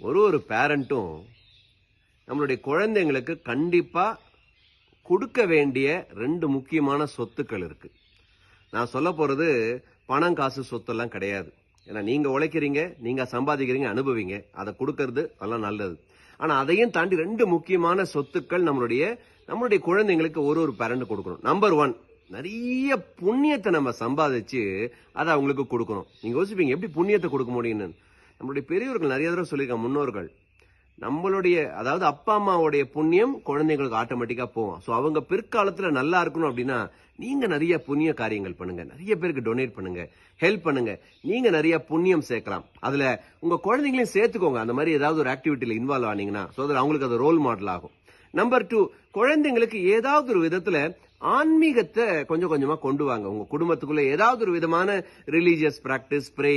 ஒரு பேரண்ட்டும் நம்மளுடைய குழந்தைங்களுக்கு கண்டிப்பா கொடுக்க வேண்டிய 2 முக்கியமான சொத்துக்கள் இருக்கு. நான் சொல்ல போறது பணம் காசு சொத்தெல்லாம் கிடையாது. ஏன்னா நீங்க உழைக்கிறீங்க, நீங்க சம்பாதிக்கிறீங்க, அனுபவிங்க. அதை கொடுக்கறது அதெல்லாம் நல்லது. ஆனா அதையும் தாண்டி 2 முக்கியமான சொத்துக்கள் நம்மளுடைய குழந்தைங்களுக்கு ஒரு பேரண்ட் கொடுக்கணும். நம்பர் 1, நிறைய புண்ணியத்தை நம்ம சம்பாதிச்சு அதை அவங்களுக்கு கொடுக்கணும். நீங்க யோசிப்பீங்க எப்படி புண்ணியத்தை கொடுக்க முடியும்னு. நம்மளுடைய பெரியவர்கள் நிறைய தடவை சொல்லியிருக்காங்க, முன்னோர்கள். அதாவது அப்பா அம்மாவுடைய புண்ணியம் குழந்தைங்களுக்கு ஆட்டோமேட்டிக்கா போகும். சோ அவங்க பிற்காலத்துல நல்லா இருக்கணும் அப்படின்னா நீங்க நிறைய புண்ணிய காரியங்கள் பண்ணுங்க, நிறைய பேருக்கு டொனேட் பண்ணுங்க, ஹெல்ப் பண்ணுங்க. நீங்க நிறைய புண்ணியம் சேர்க்கலாம். அதுல உங்க குழந்தைங்களையும் சேர்த்துக்கோங்க. அந்த மாதிரி ஏதாவது ஒரு ஆக்டிவிட்டியில இன்வால்வ் ஆனீங்கன்னா அவங்களுக்கு அது ரோல் மாடல் ஆகும். நம்பர் 2, குழந்தைங்களுக்கு ஏதாவது ஒரு விதத்துல ஆன்மீகத்தை கொஞ்சம் கொஞ்சமா கொண்டு வாங்க. உங்க குடும்பத்துக்குள்ள ஏதாவது ஒரு விதமான ரிலீஜியஸ் பிராக்டிஸ், பிரே